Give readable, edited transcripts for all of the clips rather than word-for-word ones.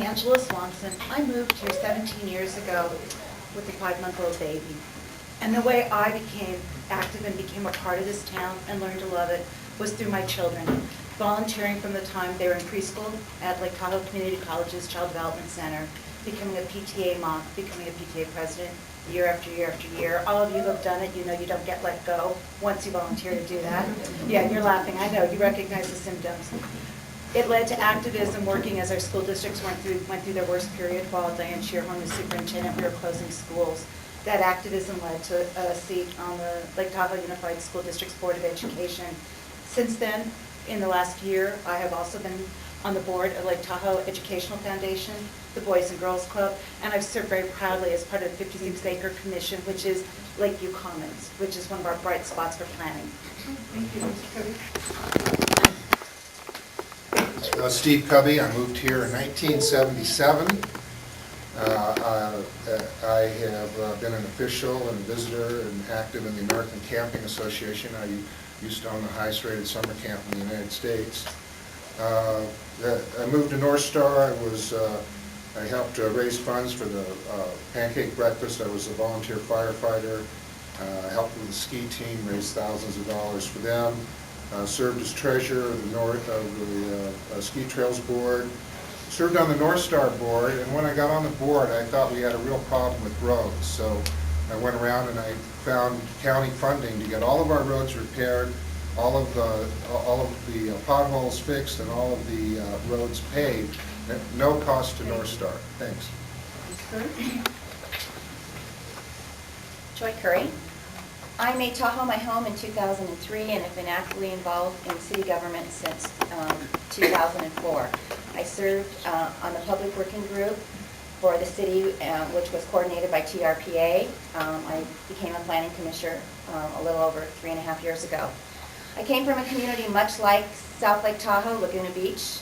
Angela Swanson. I moved here 17 years ago with a 5-month-old baby. And the way I became active and became a part of this town and learned to love it was through my children. Volunteering from the time they were in preschool at Lake Tahoe Community College's Child Development Center, becoming a PTA mom, becoming a PTA president year after year after year. All of you who have done it, you know you don't get let go once you volunteer to do that. Yeah, you're laughing. I know. You recognize the symptoms. It led to activism working as our school districts went through their worst period while Diane Shearhorn was superintendent. We were closing schools. That activism led to a seat on the Lake Tahoe Unified School District's Board of Education. Since then, in the last year, I have also been on the board of Lake Tahoe Educational Foundation, the Boys and Girls Club, and I've served very proudly as part of the 56-acre commission, which is Lakeview Commons, which is one of our bright spots for planning. Thank you, Mr. Covey. Steve Covey. I moved here in 1977. I have been an official and visitor and active in the American Camping Association. I used to own the highest rated summer camp in the United States. I moved to North Star. I helped raise funds for the pancake breakfast. I was a volunteer firefighter. I helped with the ski team, raised thousands of dollars for them. Served as treasurer of the Ski Trails Board. Served on the North Star Board, and when I got on the board, I thought we had a real problem with roads. So I went around and I found county funding to get all of our roads repaired, all of the potholes fixed, and all of the roads paved, at no cost to North Star. Thanks. Joy Curry. I made Tahoe my home in 2003 and have been actively involved in city government since 2004. I served on the public working group for the city, which was coordinated by TRPA. I became a planning commissioner a little over 3.5 years ago. I came from a community much like South Lake Tahoe, Laguna Beach.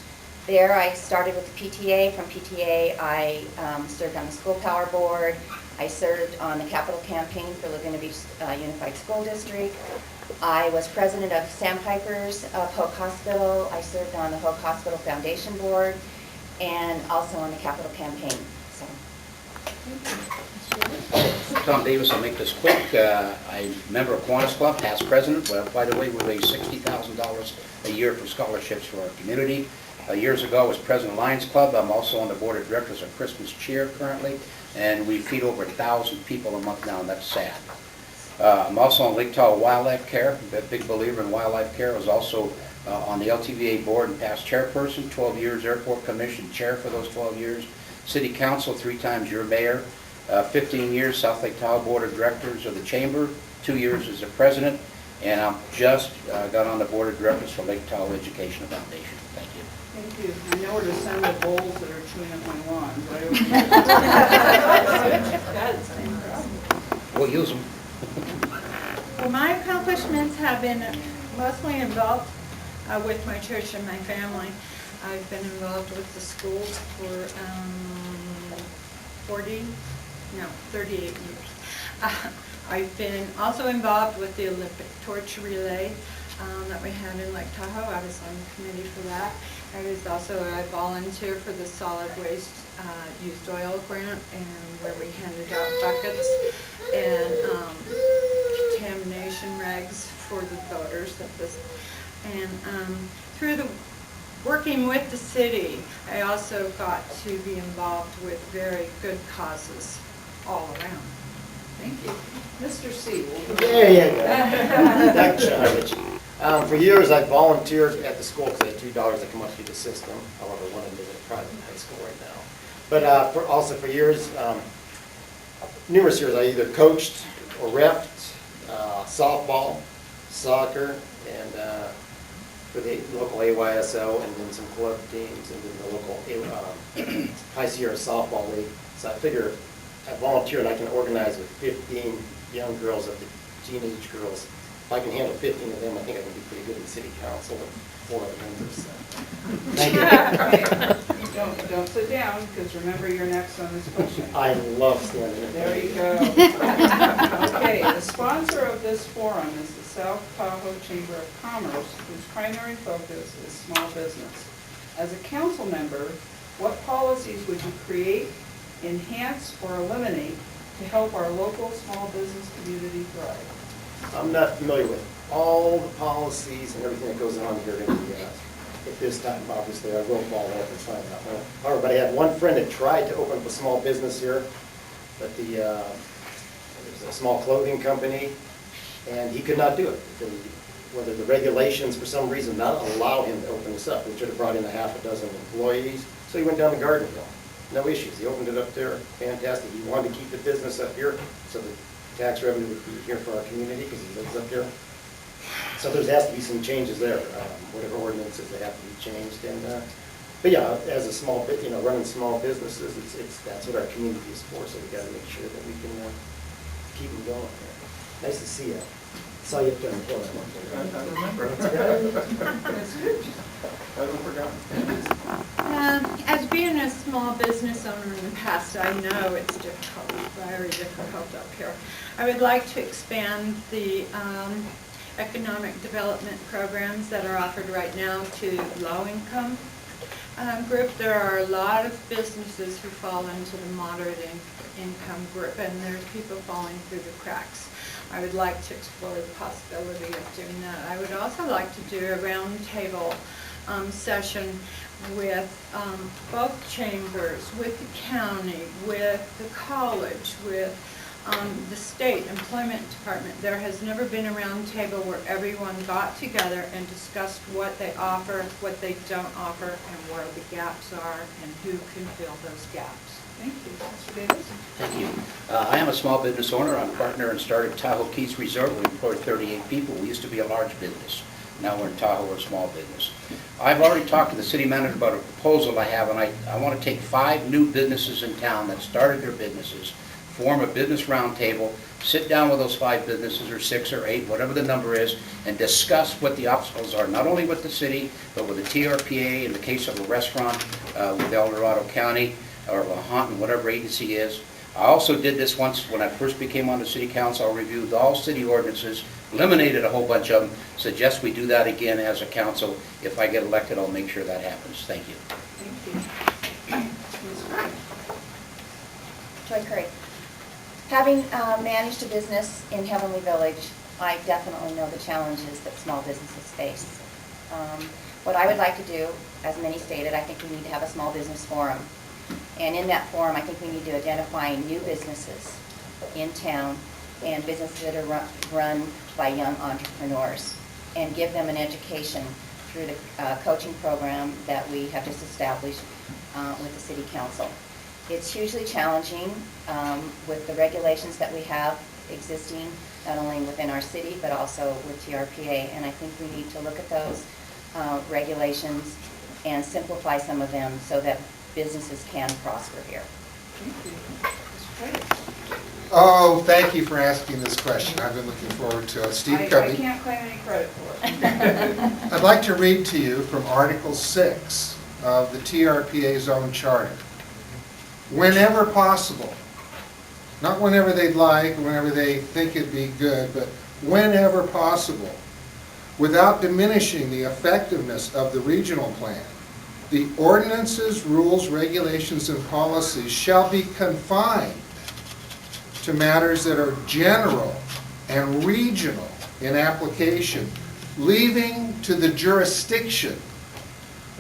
There I started with the PTA. From PTA I served on the School Power Board. I served on the capital campaign for Laguna Beach Unified School District. I was president of Sandpipers of Hoag Hospital. I served on the Hoag Hospital Foundation Board and also on the capital campaign. So. Tom Davis, I'll make this quick. I'm a member of Kiwanis Club, past president. Well, by the way, we raise $60,000 a year for scholarships for our community. Years ago, I was president of Lions Club. I'm also on the board of directors of Christmas Cheer currently, and we feed over 1,000 people a month now, and that's sad. I'm also on Lake Tahoe Wildlife Care, a big believer in wildlife care. I was also on the LTVA board and past chairperson, 12 years Airport Commission chair for those 12 years. City Council, 3 times your mayor. 15 years South Lake Tahoe Board of Directors of the Chamber, 2 years as the president, and I'm just got on the board of directors for Lake Tahoe Education Foundation. Thank you. Thank you. I know where to send the bulls that are chewing up my lawn. We'll use them. Well, my accomplishments have been mostly involved with my church and my family. I've been involved with the schools for 38 years. I've been also involved with the Olympic torch relay that we had in Lake Tahoe. I was on the committee for that. I was also a volunteer for the solid waste used oil grant, and where we handed out buckets and contamination regs for the voters. And through the working with the city, I also got to be involved with very good causes all around. Thank you. Mr. C. There you go. Dr. Charge. For years, I volunteered at the school because I had $2 that come up through the system. However, one of them is in a private high school right now. But also for years, numerous years, I either coached or refed softball, soccer, and for the local AYSO, and then some club teams, and then the local High Sierra softball league. So I figure I volunteer and I can organize with 15 young girls up to teenage girls. If I can handle 15 of them, I think I can be pretty good in city council with 4 other members. So. Thank you. Don't sit down, because remember you're next on this question. I love standing There you go. Okay, the sponsor of this forum is the South Tahoe Chamber of Commerce, whose primary focus is small business. As a council member, What policies would you create, enhance, or eliminate to help our local small business community thrive? I'm not familiar with all the policies and everything that goes on here at this time. Obviously, I will follow up and find out more. However, but I had one friend that tried to open up a small business here, but it was a small clothing company, and he could not do it. Whether the regulations, for some reason, not allow him to open this up. We should have brought in a half a dozen employees, so he went down to Gardenville. No issues. He opened it up there. Fantastic. He wanted to keep the business up here, so the tax revenue would be here for our community because he lives up here. So there has to be some changes there, whatever ordinances they have to be changed. And but yeah, as a small bit, running small businesses, that's what our community is for. So we got to make sure that we can keep them going. Nice to see you. Saw you up there on the hill that one day. I remember. That's good. I haven't forgotten. As being a small business owner in the past, I know it's difficult, very difficult up here. I would like to expand the economic development programs that are offered right now to low-income group. There are a lot of businesses who fall into the moderate income group, and there's people falling through the cracks. I would like to explore the possibility of doing that. I would also like to do a roundtable session with both chambers, with the county, with the college, with the state employment department. There has never been a roundtable where everyone got together and discussed what they offer, what they don't offer, and where the gaps are, and who can fill those gaps. Thank you. Mr. Davis? Thank you. I am a small business owner. I'm a partner and started Tahoe Keys Resort. We employ 38 people. We used to be a large business. Now we're in Tahoe, we're a small business. I've already talked to the city manager about a proposal I have, and I want to take 5 new businesses in town that started their businesses, form a business roundtable, sit down with those 5 businesses, or 6 or 8, whatever the number is, and discuss what the obstacles are, not only with the city, but with the TRPA, in the case of a restaurant, with El Dorado County, or Lahontan, whatever agency is. I also did this once when I first became on the city council. I reviewed all city ordinances, eliminated a whole bunch of them, suggest we do that again as a council. If I get elected, I'll make sure that happens. Thank you. Thank you. Ms. Wright? Joy Curry. Having managed a business in Heavenly Village, I definitely know the challenges that small businesses face. What I would like to do, as many stated, I think we need to have a small business forum. And in that forum, I think we need to identify new businesses in town and businesses that are run by young entrepreneurs and give them an education through the coaching program that we have just established with the City Council. It's hugely challenging with the regulations that we have existing, not only within our city, but also with TRPA. And I think we need to look at those regulations and simplify some of them so that businesses can prosper here. Thank you. Mr. Pettit? Oh, thank you for asking this question. I've been looking forward to it. Steve I Cubby. can't claim any credit for it. I'd like to read to you from Article 6 of the TRPA's own charter. Whenever possible, not whenever they'd like, whenever they think it'd be good, but whenever possible, without diminishing the effectiveness of the regional plan, the ordinances, rules, regulations, and policies shall be confined to matters that are general and regional in application, leaving to the jurisdiction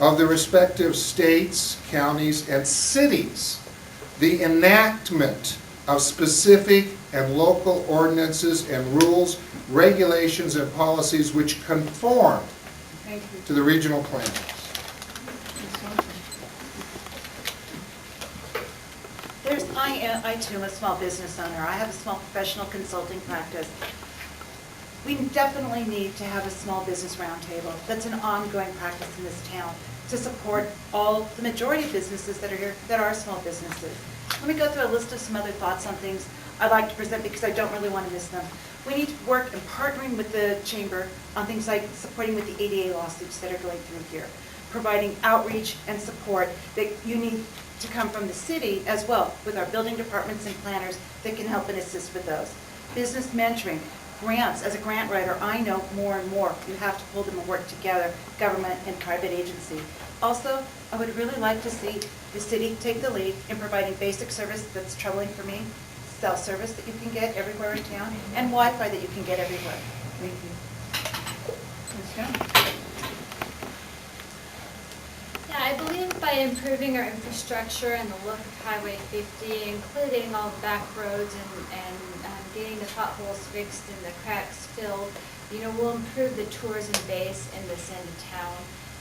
of the respective states, counties, and cities the enactment of specific and local ordinances and rules, regulations, and policies which conform Thank you. to the regional plan. I too am a small business owner. I have a small professional consulting practice. We definitely need to have a small business roundtable. That's an ongoing practice in this town to support the majority of businesses that are here that are small businesses. Let me go through a list of some other thoughts on things I'd like to present because I don't really want to miss them. We need to work in partnering with the chamber on things like supporting with the ADA lawsuits that are going through here, providing outreach and support that you need to come from the city as well with our building departments and planners that can help and assist with those. Business mentoring, grants, as a grant writer, I know more and more, you have to pull them and work together, government and private agency. Also, I would really like to see the city take the lead in providing basic service that's troubling for me, cell service that you can get everywhere in town, and Wi-Fi that you can get everywhere. Thank you. Ms. Young? Yeah, I believe by improving our infrastructure and the look of Highway 50, including all the back roads and getting the potholes fixed and the cracks filled, we'll improve the tourism base in this end of town.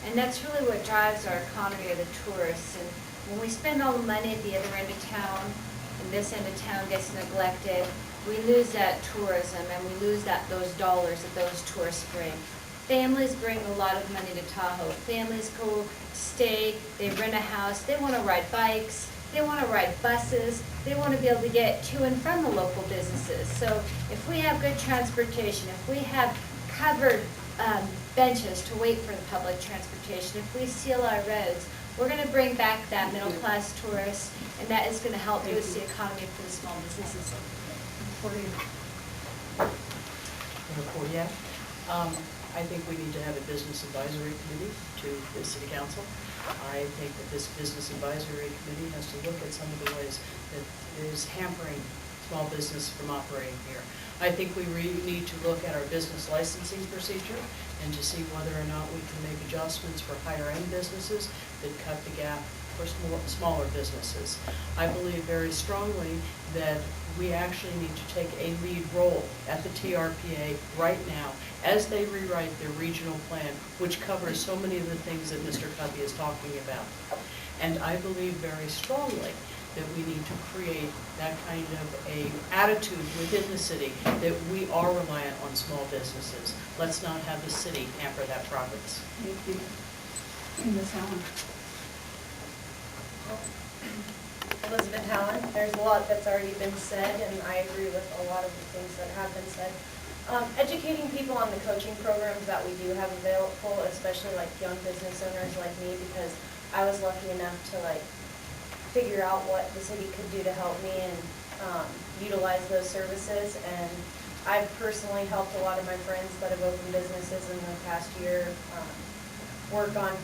And that's really what drives our economy, are the tourists. And when we spend all the money at the other end of town, and this end of town gets neglected, we lose that tourism and we lose those dollars that those tourists bring. Families bring a lot of money to Tahoe. Families go stay, they rent a house, they want to ride bikes, they want to ride buses, they want to be able to get to and from the local businesses. So if we have good transportation, if we have covered benches to wait for the public transportation, if we seal our roads, we're going to bring back that middle-class tourist, and that is going to help boost the economy for the small businesses. I think we need to have a business advisory committee to the city council. I think that this business advisory committee has to look at some of the ways that is hampering small business from operating here. I think we need to look at our business licensing procedure and to see whether or not we can make adjustments for higher-end businesses that cut the gap for smaller businesses. I believe very strongly that we actually need to take a lead role at the TRPA right now as they rewrite their regional plan, which covers so many of the things that Mr. Covey is talking about. And I believe very strongly that we need to create that kind of a attitude within the city that we are reliant on small businesses. Let's not have the city hamper that progress. Thank you. Ms. Allen? Elizabeth Hallen. There's a lot that's already been said, and I agree with a lot of the things that have been said. Educating people on the coaching programs that we do have available, especially like young business owners like me, because I was lucky enough to figure out what the city could do to help me and utilize those services. And I've personally helped a lot of my friends that have opened businesses in the past year work on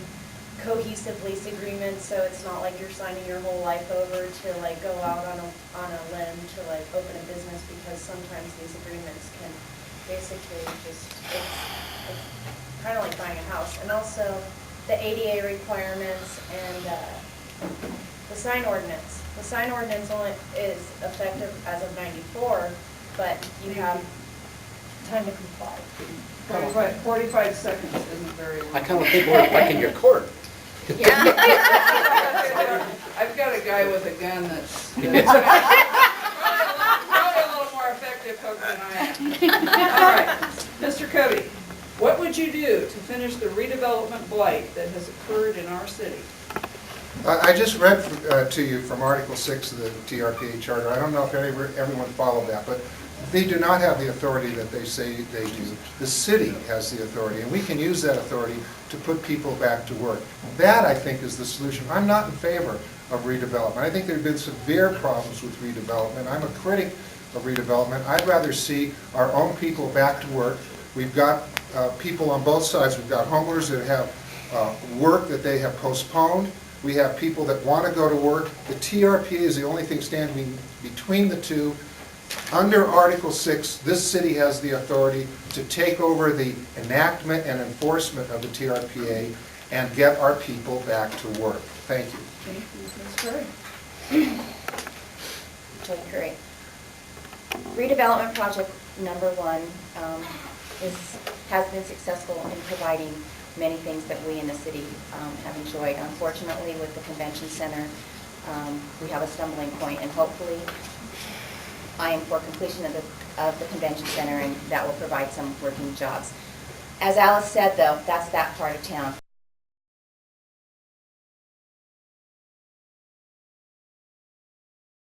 cohesive lease agreements, so it's not like you're signing your whole life over to go out on a limb to open a business, because sometimes these agreements can basically it's kind of like buying a house. And also the ADA requirements and the sign ordinance. The sign ordinance only is effective as of '94, but you have time to comply. 45 seconds isn't very long. I kind of think we're back in your court. Yeah. I've got a guy with a gun that's probably a little more effective hook than I am. All right, Mr. Covey, what would you do to finish the redevelopment blight that has occurred in our city? I just read to you from Article 6 of the TRPA Charter. I don't know if everyone followed that, but they do not have the authority that they say they do. The city has the authority, and we can use that authority to put people back to work. That, I think, is the solution. I'm not in favor of redevelopment. I think there have been severe problems with redevelopment. I'm a critic of redevelopment. I'd rather see our own people back to work. We've got people on both sides. We've got homeowners that have work that they have postponed. We have people that want to go to work. The TRPA is the only thing standing between the two. Under Article 6, this city has the authority to take over the enactment and enforcement of the TRPA and get our people back to work. Thank you. Thank you, Ms. Curry. Tony Curry. Redevelopment project number 1 has been successful in providing many things that we in the city have enjoyed. Unfortunately, with the convention center, we have a stumbling point, and hopefully I am for completion of the convention center, and that will provide some working jobs. As Alice said, though, that's that part of town.